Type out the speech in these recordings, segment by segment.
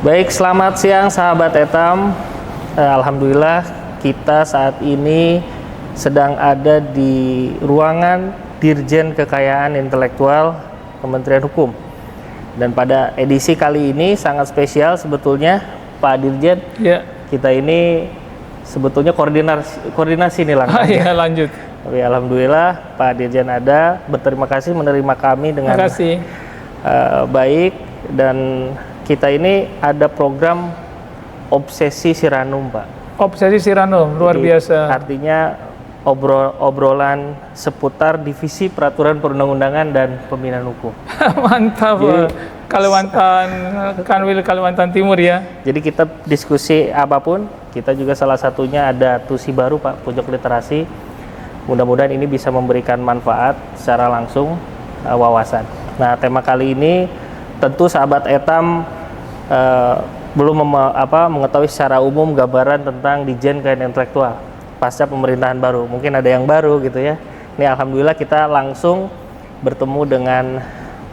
Baik, selamat siang sahabat Etam. Alhamdulillah kita saat ini sedang ada di ruangan Dirjen Kekayaan Intelektual Kementerian Hukum. Dan pada edisi kali ini sangat spesial sebetulnya Pak Dirjen. Ya. Kita ini sebetulnya koordinasi nih langsung. Ya, lanjut. Tapi alhamdulillah Pak Dirjen ada, berterima kasih menerima kami dengan baik. Dan kita ini ada program Obsesi Siranum, Pak. Obsesi Siranum, luar biasa. Artinya obrolan seputar divisi peraturan perundang-undangan dan pembinaan hukum. Mantap. Jadi, Kalimantan, Kanwil Kalimantan Timur ya. Jadi kita diskusi apapun, kita juga salah satunya ada TUSI baru, Pak, Pojok Literasi. Mudah-mudahan ini bisa memberikan manfaat secara langsung, wawasan. Nah, tema kali ini tentu sahabat Etam belum mengetahui secara umum gambaran tentang Ditjen Kekayaan Intelektual pasca pemerintahan baru. Mungkin ada yang baru gitu ya. Ini alhamdulillah kita langsung bertemu dengan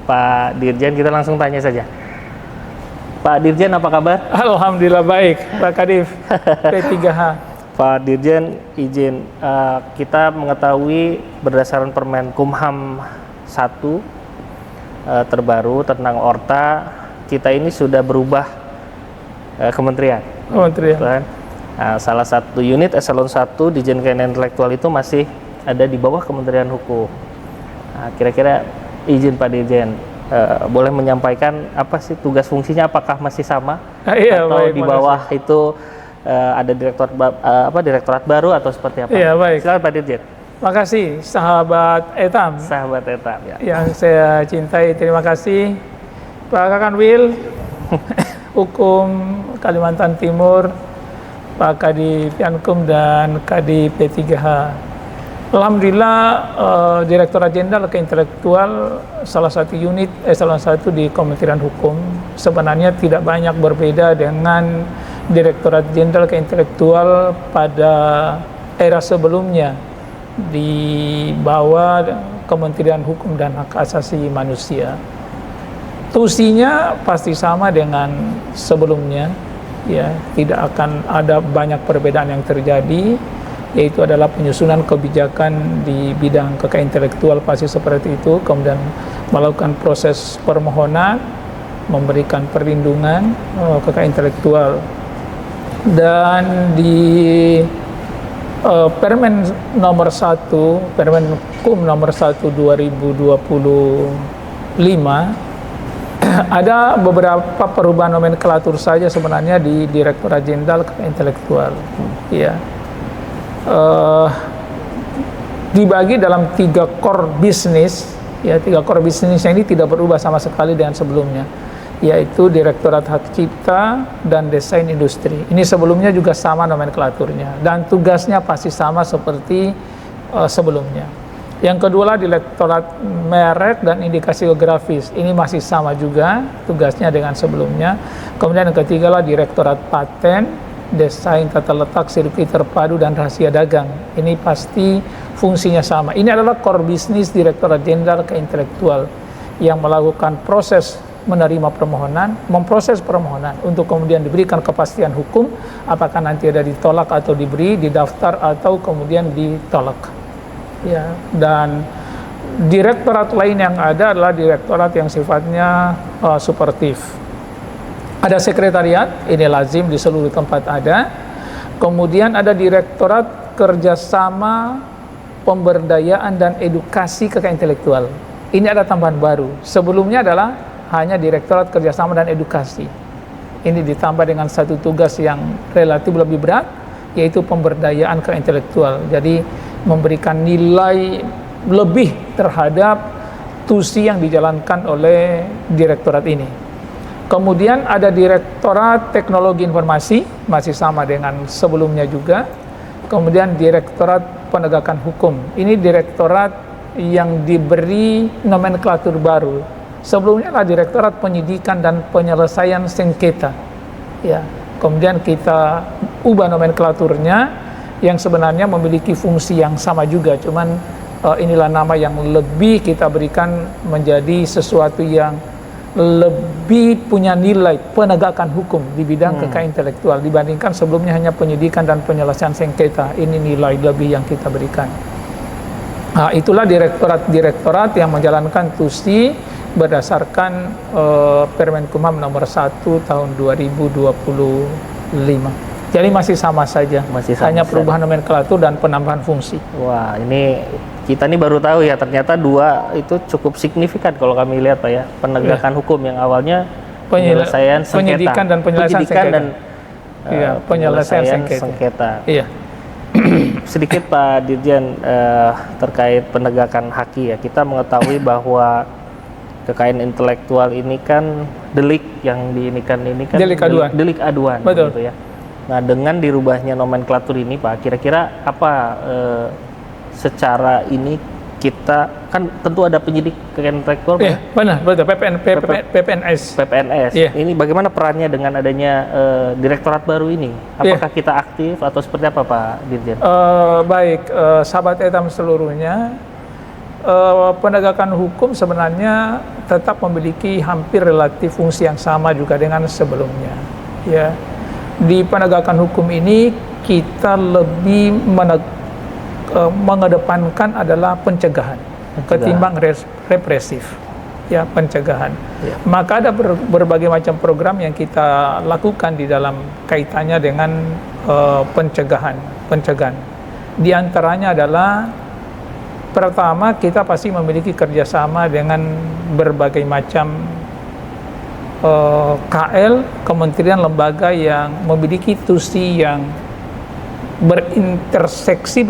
Pak Dirjen. Kita langsung tanya saja. Pak Dirjen, apa kabar? Alhamdulillah baik, Pak Kadif. P3H. Pak Dirjen, izin kita mengetahui berdasarkan Permenkumham 1 terbaru tentang Orta, kita ini sudah berubah kementerian. Nah, salah satu unit eselon 1 Ditjen Kekayaan Intelektual itu masih ada di bawah Kementerian Hukum. Nah, kira-kira izin Pak Dirjen, boleh menyampaikan apa sih tugas fungsinya, apakah masih sama atau baik, di bawah itu ada direktorat baru atau seperti apa? Iya, baik. Silakan Pak Dirjen. Makasih sahabat Etam. Sahabat Etam ya. Yang saya cintai, terima kasih Pak Kanwil Hukum Kalimantan Timur, Pak Kadif Yankum dan Kadif P3H. Alhamdulillah Direktorat Jenderal Keintelektual salah satu unit eselon 1 di Kementerian Hukum sebenarnya tidak banyak berbeda dengan Direktorat Jenderal Keintelektual pada era sebelumnya di bawah Kementerian Hukum dan Hak Asasi Manusia. Tusinya pasti sama dengan sebelumnya, ya, tidak akan ada banyak perbedaan yang terjadi, yaitu adalah penyusunan kebijakan di bidang kekayaan intelektual pasti seperti itu, kemudian melakukan proses permohonan, memberikan perlindungan kekayaan intelektual, dan di Permen nomor 1, Permenkum nomor 1 2025 ada beberapa perubahan nomenklatur saja sebenarnya di Direktorat Jenderal Kekayaan Intelektual. Ya. Dibagi dalam 3 core bisnis, ya, 3 core bisnis ini tidak berubah sama sekali dengan sebelumnya, yaitu Direktorat Hak Cipta dan Desain Industri. Ini sebelumnya juga sama nomenklaturnya dan tugasnya pasti sama seperti sebelumnya. Yang kedua lah Direktorat Merek dan Indikasi Geografis. Ini masih sama juga tugasnya dengan sebelumnya. Kemudian yang ketiga lah Direktorat Paten, Desain Tata Letak, Sirkuit Terpadu dan Rahasia Dagang. Ini pasti fungsinya sama. Ini adalah core bisnis Direktorat Jenderal Keintelektual yang melakukan proses menerima permohonan, memproses permohonan untuk kemudian diberikan kepastian hukum apakah nanti ada ditolak atau diberi, didaftar atau kemudian ditolak. Ya, dan direktorat lain yang ada adalah direktorat yang sifatnya suportif. Ada sekretariat, ini lazim di seluruh tempat ada. Kemudian ada Direktorat Kerjasama Pemberdayaan dan Edukasi Kekayaan Intelektual. Ini ada tambahan baru. Sebelumnya adalah hanya Direktorat Kerjasama dan Edukasi. Ini ditambah dengan satu tugas yang relatif lebih berat, yaitu pemberdayaan kekayaan intelektual. Jadi memberikan nilai lebih terhadap tusi yang dijalankan oleh direktorat ini. Kemudian ada Direktorat Teknologi Informasi, masih sama dengan sebelumnya juga. Kemudian Direktorat Penegakan Hukum. Ini direktorat yang diberi nomenklatur baru. Sebelumnya adalah Direktorat Penyidikan dan Penyelesaian Sengketa. Ya, kemudian kita ubah nomenklaturnya yang sebenarnya memiliki fungsi yang sama juga, cuman inilah nama yang lebih kita berikan menjadi sesuatu yang lebih punya nilai penegakan hukum di bidang kekayaan intelektual dibandingkan sebelumnya hanya penyidikan dan penyelesaian sengketa. Ini nilai lebih yang kita berikan. Nah, itulah direktorat-direktorat yang menjalankan tusi berdasarkan Permenkumham nomor 1 tahun 2025. Jadi masih sama saja, hanya perubahan nomenklatur dan penambahan fungsi. Wah, ini kita nih baru tahu ya, ternyata dua itu cukup signifikan kalau kami lihat Pak ya. Penegakan hukum yang awalnya penyelesaian sengketa, penyidikan dan penyelesaian sengketa. dan penyelesaian sengketa. Iya. Sedikit Pak Dirjen terkait penegakan haki ya. Kita mengetahui bahwa kekayaan intelektual ini kan delik yang diinikan ini kan delik aduan betul. Gitu ya. Nah, dengan dirubahnya nomenklatur ini Pak, kira-kira apa secara ini kita kan tentu ada penyidik kekayaan intelektual Pak? Iya, benar, betul. PPNS. Yeah. Ini bagaimana perannya dengan adanya direktorat baru ini? Apakah kita aktif atau seperti apa Pak Dirjen? Baik, sahabat etam seluruhnya, penegakan hukum sebenarnya tetap memiliki hampir relatif fungsi yang sama juga dengan sebelumnya. Ya, di penegakan hukum ini kita lebih mengedepankan adalah pencegahan ketimbang represif. Ya, pencegahan. Ya. Maka ada berbagai macam program yang kita lakukan di dalam kaitannya dengan pencegahan. Di antaranya adalah pertama, kita pasti memiliki kerjasama dengan berbagai macam KL, kementerian, lembaga yang memiliki tusi yang berinteraksi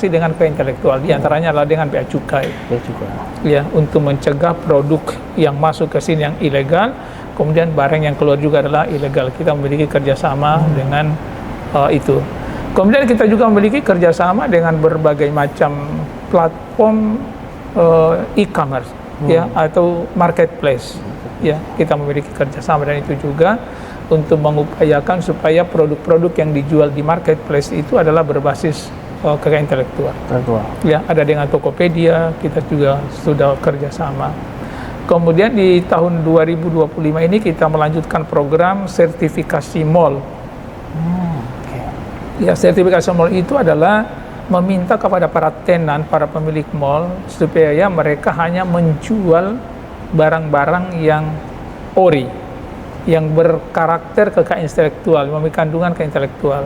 dengan keintelektual. Di antaranya adalah dengan Bea Cukai. Ya, untuk mencegah produk yang masuk ke sini yang ilegal, kemudian barang yang keluar juga adalah ilegal. Kita memiliki kerjasama dengan itu. Kemudian kita juga memiliki kerjasama dengan berbagai macam platform e-commerce, ya, atau marketplace. Ya, kita memiliki kerjasama dan itu juga untuk mengupayakan supaya produk-produk yang dijual di marketplace itu adalah berbasis kekayaan intelektual. Ya, ada dengan Tokopedia, kita juga sudah kerjasama. Kemudian di tahun 2025 ini kita melanjutkan program sertifikasi mall. Ya, sertifikasi mall itu adalah meminta kepada para tenan, para pemilik mall, supaya mereka hanya menjual barang-barang yang ori, yang berkarakter kekayaan intelektual, memiliki kandungan keintelektual.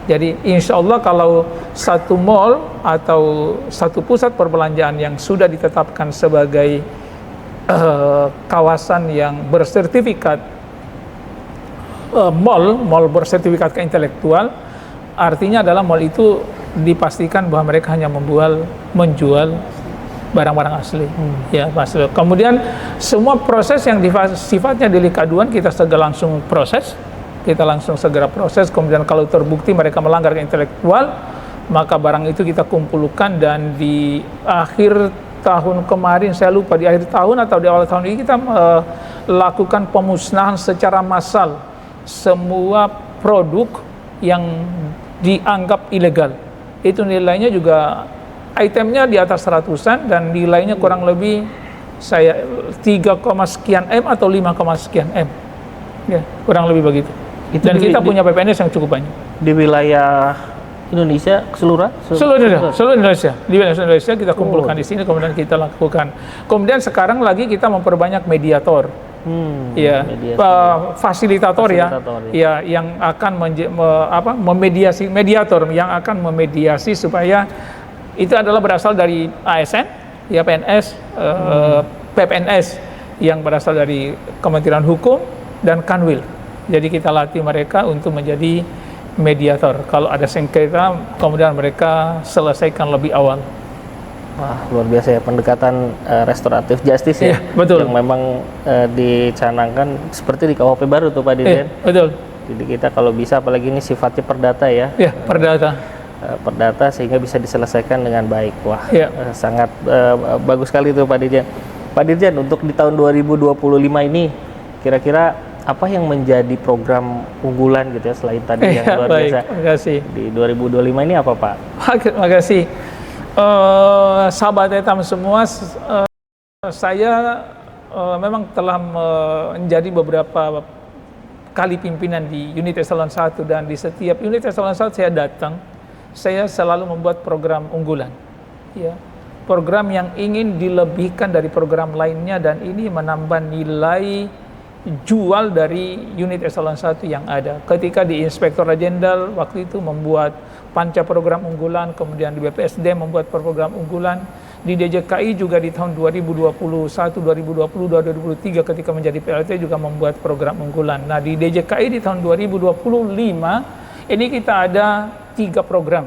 Jadi insya Allah kalau satu mall atau satu pusat perbelanjaan yang sudah ditetapkan sebagai kawasan yang bersertifikat mall bersertifikat keintelektual, artinya adalah mall itu dipastikan bahwa mereka hanya menjual barang-barang asli. Ya, asli. Kemudian semua proses yang sifatnya delik aduan kita segera langsung proses. Kita langsung segera proses. Kemudian kalau terbukti mereka melanggar intelektual, maka barang itu kita kumpulkan dan di akhir tahun kemarin, saya lupa di akhir tahun atau di awal tahun ini kita lakukan pemusnahan secara massal semua produk yang dianggap ilegal. Itu nilainya juga itemnya di atas 100-an dan nilainya kurang lebih 3, sekian M atau 5, sekian M. Ya, kurang lebih begitu. Dan kita punya PPNS yang cukup banyak. Di wilayah Indonesia keseluruhan? Seluruh Indonesia. Di wilayah Indonesia kita kumpulkan di sini, kemudian kita lakukan. Kemudian sekarang lagi kita memperbanyak mediator. Ya, fasilitator ya, yang akan memediasi, mediator yang akan memediasi supaya itu adalah berasal dari ASN, ya, PNS, PPNS yang berasal dari Kementerian Hukum dan Kanwil. Jadi kita latih mereka untuk menjadi mediator. Kalau ada sengketa, kemudian mereka selesaikan lebih awal. Wah, luar biasa ya pendekatan restoratif justice ya, betul. Yang memang dicanangkan seperti di KUHP baru tuh Pak Dirjen. Betul. Jadi kita kalau bisa, apalagi ini sifatnya perdata ya. Iya, perdata. Perdata sehingga bisa diselesaikan dengan baik. Wah, sangat bagus sekali tuh Pak Dirjen. Pak Dirjen, untuk di tahun 2025 ini kira-kira apa yang menjadi program unggulan gitu ya selain tadi yang luar biasa? Terima kasih. Di 2025 ini apa Pak? Terima kasih. Sahabat etam semua, saya memang telah menjadi beberapa kali pimpinan di unit eselon 1, dan di setiap unit eselon 1 saya datang, saya selalu membuat program unggulan, ya, program yang ingin dilebihkan dari program lainnya, dan ini menambah nilai jual dari unit eselon 1 yang ada. Ketika di Inspektorat Jenderal waktu itu membuat panca program unggulan, kemudian di BPSD membuat program unggulan, di DJKI juga di tahun 2021, 2022, 2023 ketika menjadi PLT juga membuat program unggulan. Nah, di DJKI di tahun 2025 ini kita ada 3 program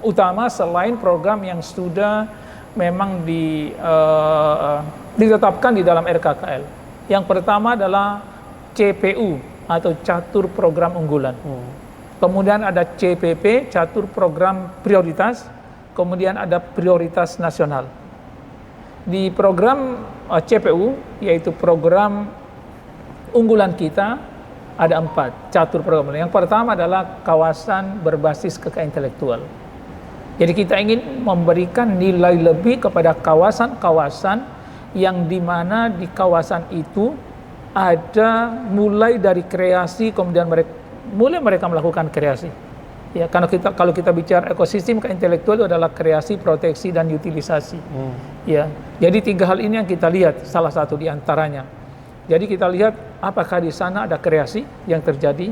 utama selain program yang sudah memang ditetapkan di dalam RKKL. Yang pertama adalah CPU atau catur program unggulan. Kemudian ada CPP, catur program prioritas. Kemudian ada prioritas nasional. Di program CPU, yaitu program unggulan kita, ada 4 catur program. Yang pertama adalah kawasan berbasis kekayaan intelektual. Jadi kita ingin memberikan nilai lebih kepada kawasan-kawasan yang dimana di kawasan itu ada mulai dari kreasi, kemudian mereka melakukan kreasi. Ya, kalau kita bicara ekosistem intelektual itu adalah kreasi, proteksi, dan utilisasi. Ya, jadi 3 hal ini yang kita lihat, salah satu di antaranya. Jadi kita lihat apakah di sana ada kreasi yang terjadi.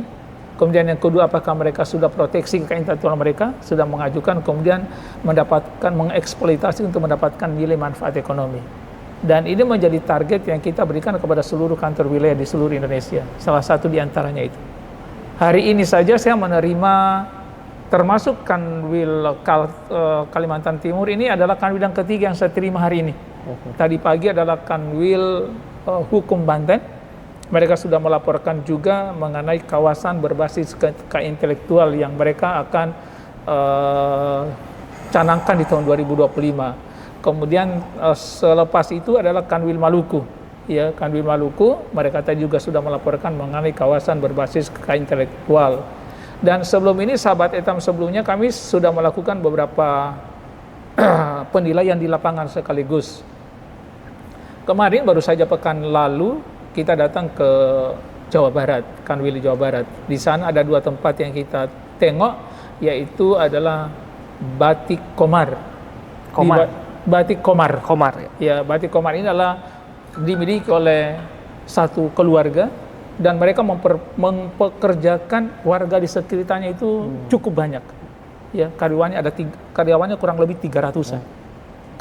Kemudian yang kedua, apakah mereka sudah proteksi kekayaan intelektual mereka, sudah mengajukan, kemudian mengeksploitasi untuk mendapatkan nilai manfaat ekonomi. Dan ini menjadi target yang kita berikan kepada seluruh kantor wilayah di seluruh Indonesia. Salah satu di antaranya itu. Hari ini saja saya menerima, termasuk Kanwil Kalimantan Timur, ini adalah Kanwil yang ketiga yang saya terima hari ini. Tadi pagi adalah Kanwil Hukum Banten. Mereka sudah melaporkan juga mengenai kawasan berbasis kekayaan intelektual yang mereka akan canangkan di tahun 2025. Kemudian selepas itu adalah Kanwil Maluku. Ya, Kanwil Maluku, mereka tadi juga sudah melaporkan mengenai kawasan berbasis kekayaan intelektual. Dan sebelum ini, sahabat Etam, sebelumnya kami sudah melakukan beberapa penilaian di lapangan sekaligus. Kemarin baru saja pekan lalu kita datang ke Jawa Barat, Kanwil Jawa Barat. Di sana ada 2 tempat yang kita tengok, yaitu adalah Batik Komar. Batik Komar. Ya, Batik Komar ini adalah dimiliki oleh satu keluarga, dan mereka mempekerjakan warga di sekitarnya itu cukup banyak. Ya, karyawannya kurang lebih 300-an.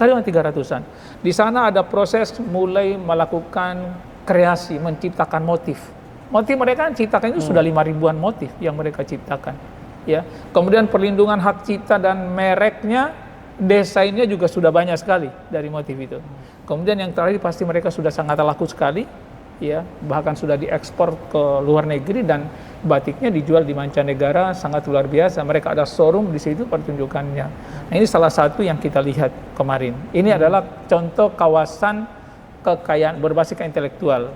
Karyawan 300-an. Di sana ada proses mulai melakukan kreasi, menciptakan motif. Motif mereka ciptakan itu sudah 5.000-an motif yang mereka ciptakan. Ya, kemudian perlindungan hak cipta dan mereknya, desainnya juga sudah banyak sekali dari motif itu. Kemudian yang terakhir pasti mereka sudah sangat laku sekali. Ya, bahkan sudah diekspor ke luar negeri, dan batiknya dijual di mancanegara sangat luar biasa. Mereka ada showroom di situ pertunjukannya. Nah, ini salah satu yang kita lihat kemarin. Ini adalah contoh kawasan kekayaan berbasis intelektual.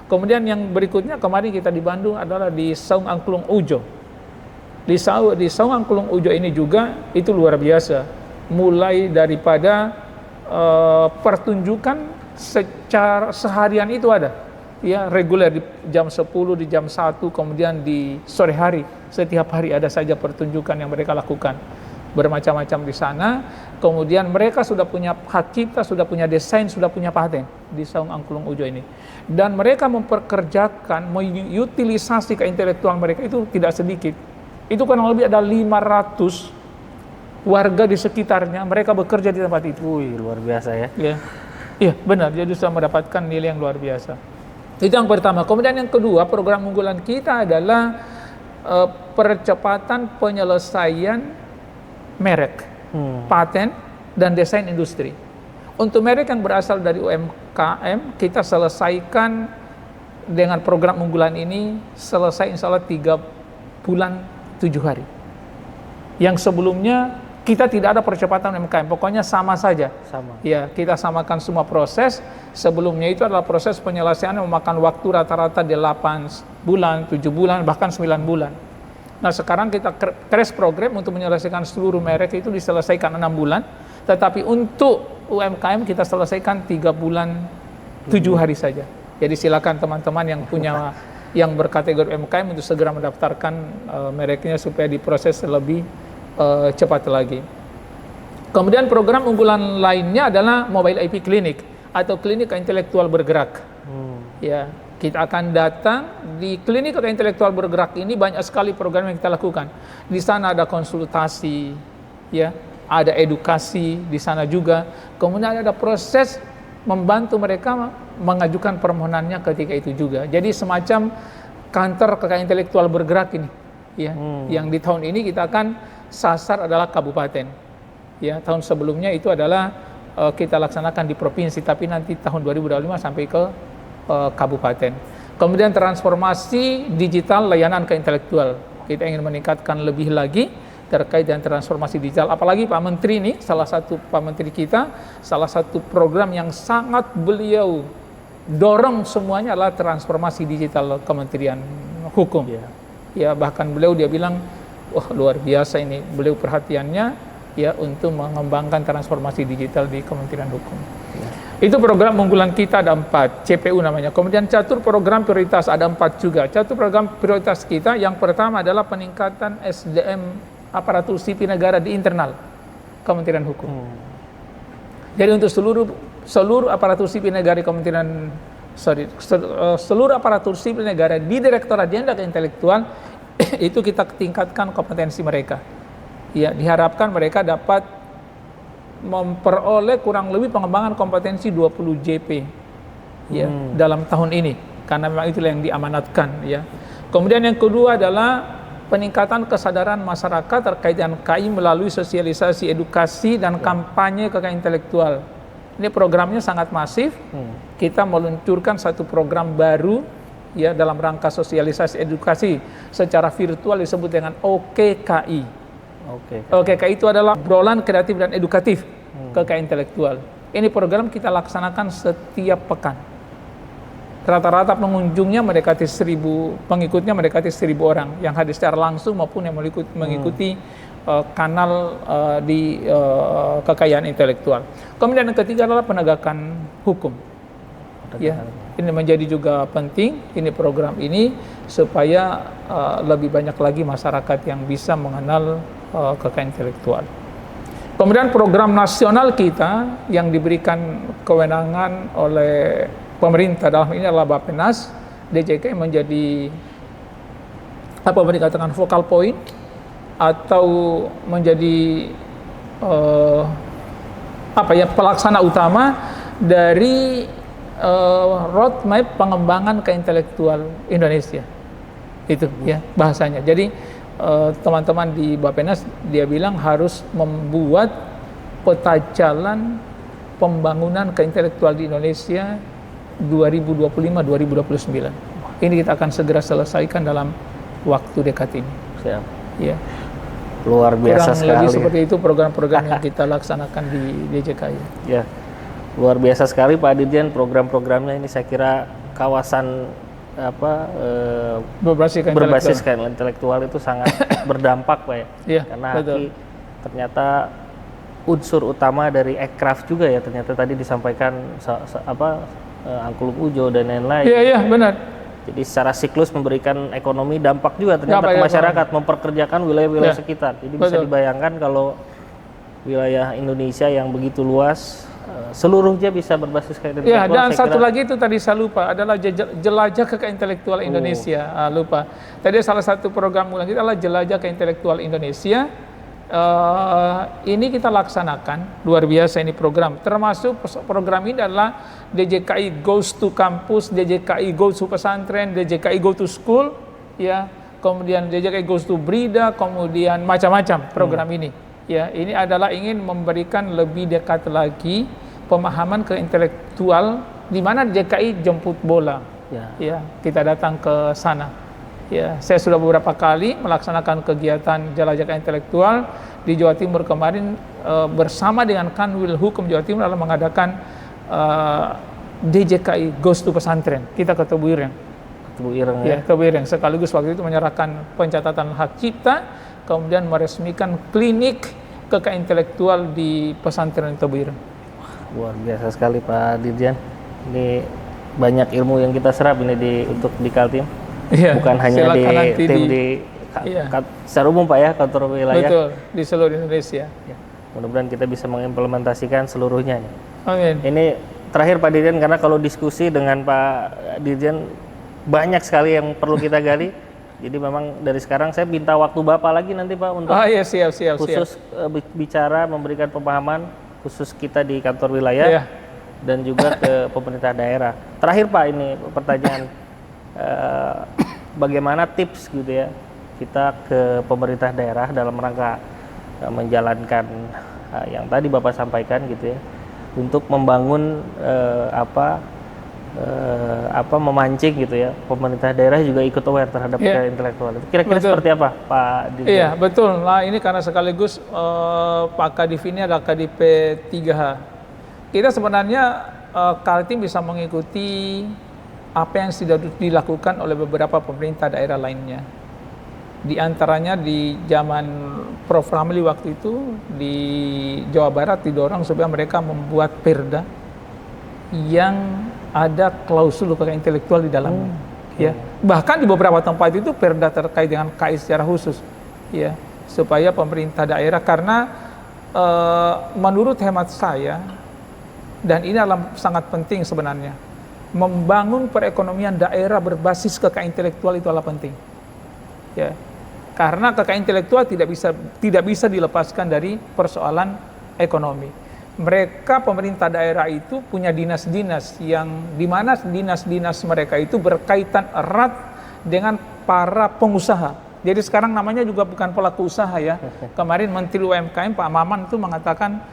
Kemudian yang berikutnya kemarin kita di Bandung adalah di Saung Angklung Ujo. Di Saung Angklung Ujo ini juga itu luar biasa. Mulai daripada pertunjukan secara seharian itu ada. Ya, reguler di jam 10, di jam 1, kemudian di sore hari. Setiap hari ada saja pertunjukan yang mereka lakukan. Bermacam-macam di sana. Kemudian mereka sudah punya hak cipta, sudah punya desain, sudah punya paten di Saung Angklung Ujo ini. Dan mereka mempekerjakan, mengutilisasi keintelektual mereka itu tidak sedikit. Itu kurang lebih ada 500 warga di sekitarnya, mereka bekerja di tempat itu. Wih, luar biasa ya. Iya, benar. Jadi sudah mendapatkan nilai yang luar biasa. Itu yang pertama. Kemudian yang kedua, program unggulan kita adalah percepatan penyelesaian merek, paten, dan desain industri. Untuk merek yang berasal dari UMKM, kita selesaikan dengan program unggulan ini, selesai insya Allah 3 bulan 7 hari. Yang sebelumnya kita tidak ada percepatan UMKM, pokoknya sama saja. Ya, kita samakan semua proses. Sebelumnya itu adalah proses penyelesaian yang memakan waktu rata-rata 8 bulan, 7 bulan, bahkan 9 bulan. Nah, sekarang kita crash program untuk menyelesaikan seluruh merek itu diselesaikan 6 bulan. Tetapi untuk UMKM kita selesaikan 3 bulan 7 hari saja. Jadi silakan teman-teman yang punya yang berkategori UMKM untuk segera mendaftarkan mereknya supaya diproses lebih cepat lagi. Kemudian program unggulan lainnya adalah Mobile IP Clinic atau klinik intelektual bergerak. Ya, kita akan datang di klinik intelektual bergerak ini, banyak sekali program yang kita lakukan. Di sana ada konsultasi, ya, ada edukasi di sana juga. Kemudian ada proses membantu mereka mengajukan permohonannya ketika itu juga. Jadi semacam kantor kekayaan intelektual bergerak ini, ya, yang di tahun ini kita akan sasar adalah kabupaten. Ya, tahun sebelumnya itu adalah kita laksanakan di provinsi, tapi nanti tahun 2025 sampai ke kabupaten. Kemudian transformasi digital layanan ke intelektual. Kita ingin meningkatkan lebih lagi terkait dengan transformasi digital. Apalagi Pak Menteri ini, salah satu Pak Menteri kita, salah satu program yang sangat beliau dorong semuanya adalah transformasi digital Kementerian Hukum. Ya, bahkan beliau dia bilang, wah luar biasa ini, beliau perhatiannya ya untuk mengembangkan transformasi digital di Kementerian Hukum. Itu program unggulan kita ada 4, CPU namanya. Kemudian catur program prioritas ada 4 juga. Catur program prioritas kita yang pertama adalah peningkatan SDM aparatur sipil negara di internal Kementerian Hukum. Jadi untuk seluruh aparatur sipil negara di seluruh aparatur sipil negara di Direktorat Jenderal Intelektual itu kita tingkatkan kompetensi mereka. Ya, diharapkan mereka dapat memperoleh kurang lebih pengembangan kompetensi 20 JP ya dalam tahun ini, karena memang itulah yang diamanatkan ya. Kemudian yang kedua adalah peningkatan kesadaran masyarakat terkait dengan KI melalui sosialisasi, edukasi dan kampanye kekayaan intelektual. Ini programnya sangat masif. Kita meluncurkan satu program baru ya dalam rangka sosialisasi edukasi secara virtual disebut dengan OKKI. OKKI itu adalah obrolan kreatif dan edukatif kekayaan intelektual. Ini program kita laksanakan setiap pekan. Rata-rata pengunjungnya mendekati 1.000, pengikutnya mendekati 1.000 orang yang hadir secara langsung maupun yang mengikuti kanal di kekayaan intelektual. Kemudian yang ketiga adalah penegakan hukum. Ya, ini menjadi juga penting ini program ini supaya lebih banyak lagi masyarakat yang bisa mengenal kekayaan intelektual. Kemudian program nasional kita yang diberikan kewenangan oleh pemerintah dalam ini adalah Bappenas, DJKI menjadi apa yang dikatakan focal point atau menjadi pelaksana utama dari roadmap pengembangan keintelektual Indonesia. Itu ya bahasanya. Jadi teman-teman di Bappenas dia bilang harus membuat peta jalan pembangunan keintelektual di Indonesia 2025-2029. Ini kita akan segera selesaikan dalam waktu dekat ini. Siap. Ya. Luar biasa kurang sekali. lebih seperti itu program-program yang kita laksanakan di DJKI. Ya, luar biasa sekali Pak Dirjen program-programnya ini. Saya kira kawasan berbasis intelektual itu sangat berdampak Pak ya. Ya, karena betul. Ternyata unsur utama dari aircraft juga ya, ternyata tadi disampaikan Angklung Ujo dan lain-lain. Iya, benar. Jadi secara siklus memberikan ekonomi dampak juga ternyata ke masyarakat, memperkerjakan wilayah-wilayah sekitar. Jadi bisa dibayangkan kalau wilayah Indonesia yang begitu luas, seluruhnya bisa berbasis kekayaan intelektual. Ya, dan satu lagi itu tadi saya lupa, adalah jelajah kekayaan intelektual Indonesia. Lupa. Tadi salah satu program unggulan kita adalah jelajah kekayaan intelektual Indonesia. Ini kita laksanakan, luar biasa ini program. Termasuk program ini adalah DJKI Goes to Campus, DJKI Goes to Pesantren, DJKI Go to School, ya. Kemudian DJKI Goes to Brida, kemudian macam-macam program ini. Ya, ini adalah ingin memberikan lebih dekat lagi pemahaman ke intelektual di mana DJKI jemput bola. Ya, kita datang ke sana. Ya, saya sudah beberapa kali melaksanakan kegiatan jelajah intelektual di Jawa Timur kemarin bersama dengan Kanwil Hukum Jawa Timur dalam mengadakan DJKI Goes to Pesantren. Kita ke Tebu Ireng. Ya, Tebu Ireng. Sekaligus waktu itu menyerahkan pencatatan hak cipta, kemudian meresmikan klinik kekayaan intelektual di pesantren Tebu Ireng. Luar biasa sekali Pak Dirjen. Ini banyak ilmu yang kita serap ini untuk di Kaltim. Iya, Bukan hanya di silakan nanti tim di iya. secara umum Pak ya, kantor wilayah. Betul, di seluruh Indonesia. Ya, mudah-mudahan kita bisa mengimplementasikan seluruhnya nih. Amin. Ini terakhir Pak Dirjen, karena kalau diskusi dengan Pak Dirjen banyak sekali yang perlu kita gali. Jadi memang dari sekarang saya minta waktu Bapak lagi nanti Pak untuk Iya, siap. khusus bicara, memberikan pemahaman khusus kita di kantor wilayah Iya. dan juga ke pemerintah daerah. Terakhir Pak, ini pertanyaan bagaimana tips gitu ya kita ke pemerintah daerah dalam rangka menjalankan yang tadi Bapak sampaikan gitu ya, untuk membangun memancing gitu ya, pemerintah daerah juga ikut aware terhadap intelektual itu. Kira-kira seperti apa Pak Dirjen? Iya, betul. Nah, ini karena sekaligus Pak Kadif ini adalah KDP 3H. Kita sebenarnya Kaltim bisa mengikuti apa yang sudah dilakukan oleh beberapa pemerintah daerah lainnya. Di antaranya di zaman Prof. Ramli waktu itu di Jawa Barat didorong supaya mereka membuat perda yang ada klausul kekayaan intelektual di dalamnya. Ya, bahkan di beberapa tempat itu perda terkait dengan KI secara khusus, ya, supaya pemerintah daerah, karena menurut hemat saya, dan ini adalah sangat penting sebenarnya, membangun perekonomian daerah berbasis kekayaan intelektual itu adalah penting. Ya, karena kekayaan intelektual tidak bisa dilepaskan dari persoalan ekonomi. Mereka pemerintah daerah itu punya dinas-dinas yang dimana dinas-dinas mereka itu berkaitan erat dengan para pengusaha. Jadi sekarang namanya juga bukan pelaku usaha ya. Kemarin Menteri UMKM Pak Maman itu mengatakan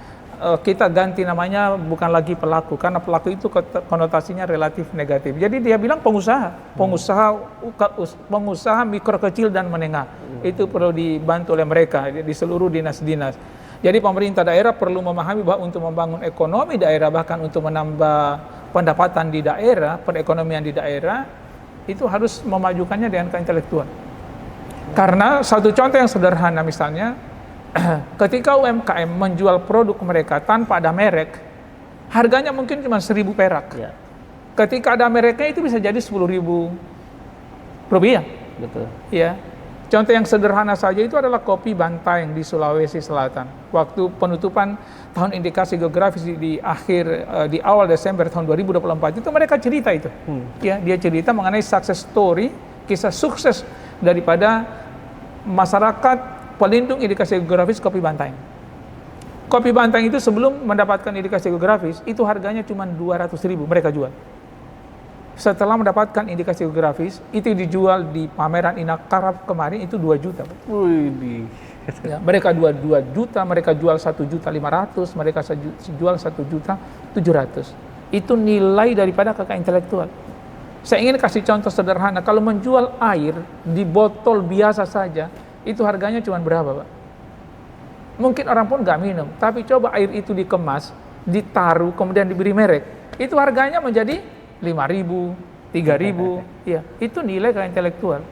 kita ganti namanya bukan lagi pelaku, karena pelaku itu konotasinya relatif negatif. Jadi dia bilang pengusaha mikro kecil dan menengah. Itu perlu dibantu oleh mereka di seluruh dinas-dinas. Jadi pemerintah daerah perlu memahami bahwa untuk membangun ekonomi daerah, bahkan untuk menambah pendapatan di daerah, perekonomian di daerah, itu harus memajukannya dengan intelektual. Karena satu contoh yang sederhana misalnya, ketika UMKM menjual produk mereka tanpa ada merek, harganya mungkin cuma 1.000 perak. Ya. Ketika ada mereknya itu bisa jadi 10.000 rupiah. Betul. Ya. Contoh yang sederhana saja itu adalah kopi Bantaeng di Sulawesi Selatan. Waktu penutupan tahun indikasi geografis di awal Desember tahun 2024 itu mereka cerita itu. Ya, dia cerita mengenai success story, kisah sukses daripada masyarakat pelindung indikasi geografis kopi Bantaeng. Kopi Bantaeng itu sebelum mendapatkan indikasi geografis itu harganya cuma 200.000 mereka jual. Setelah mendapatkan indikasi geografis, itu dijual di pameran Inakarab kemarin itu 2 juta. Ya, mereka 2 juta, mereka jual 1.500.000, mereka jual 1.700.000. Itu nilai daripada kekayaan intelektual. Saya ingin kasih contoh sederhana, kalau menjual air di botol biasa saja, itu harganya cuma berapa, Pak? Mungkin orang pun nggak minum, tapi coba air itu dikemas, ditaruh, kemudian diberi merek, itu harganya menjadi 5.000, 3.000, ya, itu nilai kekayaan intelektual.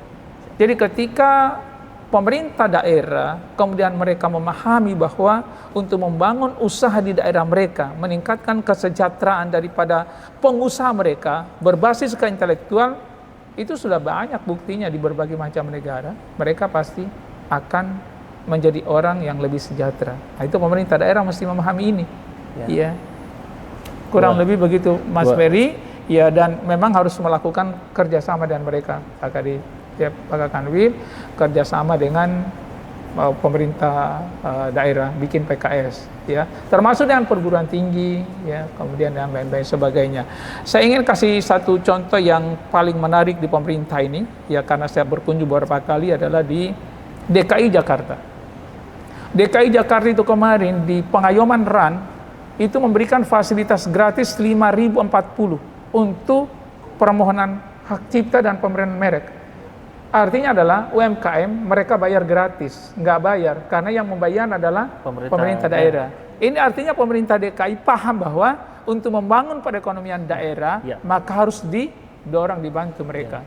Jadi ketika pemerintah daerah, kemudian mereka memahami bahwa untuk membangun usaha di daerah mereka, meningkatkan kesejahteraan daripada pengusaha mereka, berbasis kekayaan intelektual, itu sudah banyak buktinya di berbagai macam negara, mereka pasti akan menjadi orang yang lebih sejahtera. Nah, itu pemerintah daerah mesti memahami ini. Ya. Kurang lebih begitu, Mas Ferry. Ya, dan memang harus melakukan kerjasama dengan mereka, Pak Kanwil, kerjasama dengan pemerintah daerah, bikin PKS, ya, termasuk dengan perguruan tinggi, ya, kemudian dan lain-lain sebagainya. Saya ingin kasih satu contoh yang paling menarik di pemerintah ini, ya, karena saya berkunjung beberapa kali, adalah di DKI Jakarta. DKI Jakarta itu kemarin di Pengayoman RAN itu memberikan fasilitas gratis 5.040 untuk permohonan hak cipta dan pemberian merek. Artinya adalah UMKM mereka bayar gratis, nggak bayar, karena yang membayar adalah pemerintah daerah. Ini artinya pemerintah DKI paham bahwa untuk membangun perekonomian daerah, maka harus didorong, dibantu mereka.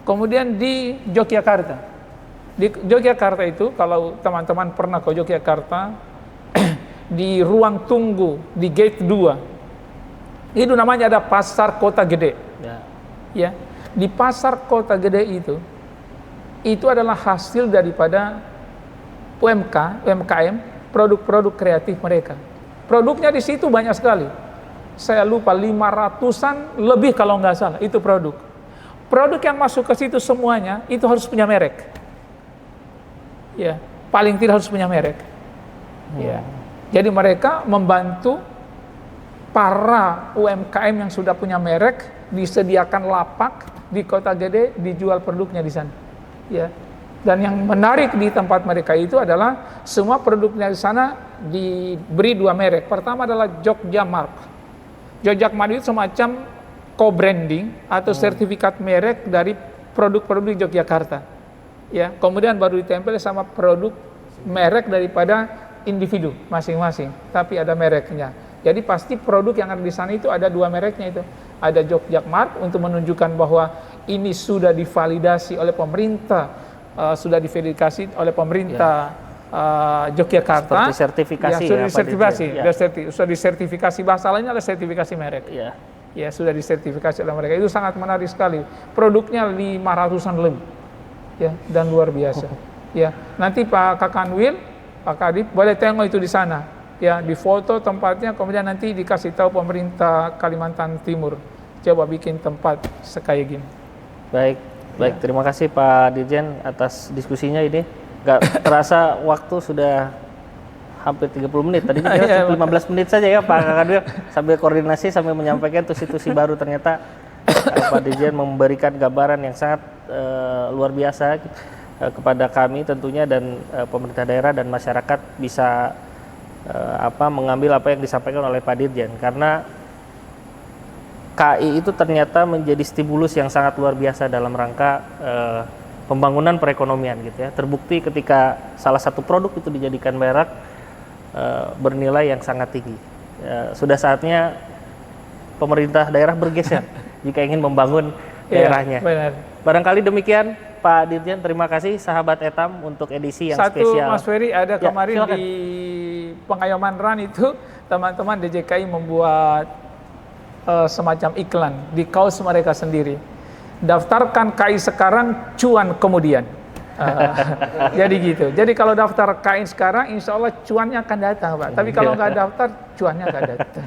Kemudian di Yogyakarta, itu kalau teman-teman pernah ke Yogyakarta, di ruang tunggu di gate 2 Itu namanya ada pasar kota gede. Ya. Ya, di pasar kota gede itu adalah hasil daripada UMKM, produk-produk kreatif mereka. Produknya di situ banyak sekali. Saya lupa 500-an lebih kalau nggak salah, itu produk. Produk yang masuk ke situ semuanya itu harus punya merek. Ya, paling tidak harus punya merek. Ya. Jadi mereka membantu para UMKM yang sudah punya merek, disediakan lapak di kota gede, dijual produknya di sana. Ya. Dan yang menarik di tempat mereka itu adalah semua produknya di sana diberi 2 merek. Pertama adalah Jogja Mark. Jogja Mark itu semacam co-branding atau sertifikat merek dari produk-produk di Yogyakarta. Ya, kemudian baru ditempel sama produk merek daripada individu masing-masing, tapi ada mereknya. Jadi pasti produk yang ada di sana itu ada 2 mereknya itu. Ada Jogja Mark untuk menunjukkan bahwa ini sudah divalidasi oleh pemerintah, sudah diverifikasi oleh pemerintah Yogyakarta. Seperti sertifikasi ya, sudah disertifikasi, ya. sudah disertifikasi, bahasa lainnya adalah sertifikasi merek. Ya. Ya, sudah disertifikasi oleh mereka. Itu sangat menarik sekali. Produknya 500-an lebih. Ya, dan luar biasa. Ya, nanti Pak Kakanwil, Pak Kadip boleh tengok itu di sana. Ya, di foto tempatnya, kemudian nanti dikasih tahu pemerintah Kalimantan Timur. Coba bikin tempat sekaya gini. Baik, terima kasih Pak Dirjen atas diskusinya ini. Gak terasa waktu sudah hampir 30 menit. Tadi kita 15 menit saja ya Pak Kadir, sambil koordinasi, sambil menyampaikan tusi-tusi baru. Ternyata Pak Dirjen memberikan gambaran yang sangat luar biasa kepada kami tentunya, dan pemerintah daerah dan masyarakat bisa mengambil apa yang disampaikan oleh Pak Dirjen. Karena KI itu ternyata menjadi stimulus yang sangat luar biasa dalam rangka pembangunan perekonomian gitu ya. Terbukti ketika salah satu produk itu dijadikan merek bernilai yang sangat tinggi. Sudah saatnya pemerintah daerah bergeser jika ingin membangun daerahnya. Benar. Barangkali demikian Pak Dirjen, terima kasih sahabat Etam untuk edisi yang spesial. Mas Ferry, ada kemarin silakan. di Pengayoman Run itu teman-teman DJKI membuat semacam iklan di kaos mereka sendiri. Daftarkan KI sekarang, cuan kemudian. Jadi gitu. Jadi kalau daftar KI sekarang, insya Allah cuannya akan datang, Pak. Tapi kalau nggak daftar, cuannya nggak datang.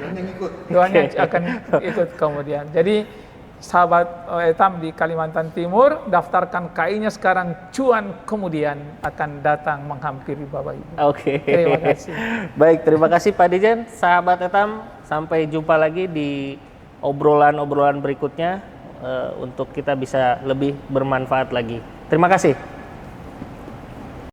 Cuannya akan ikut kemudian. Jadi sahabat Etam di Kalimantan Timur, daftarkan KI-nya sekarang, cuan kemudian akan datang menghampiri Bapak Ibu. Oke. Terima kasih. Baik, terima kasih Pak Dirjen. Sahabat Etam, sampai jumpa lagi di obrolan-obrolan berikutnya untuk kita bisa lebih bermanfaat lagi. Terima kasih.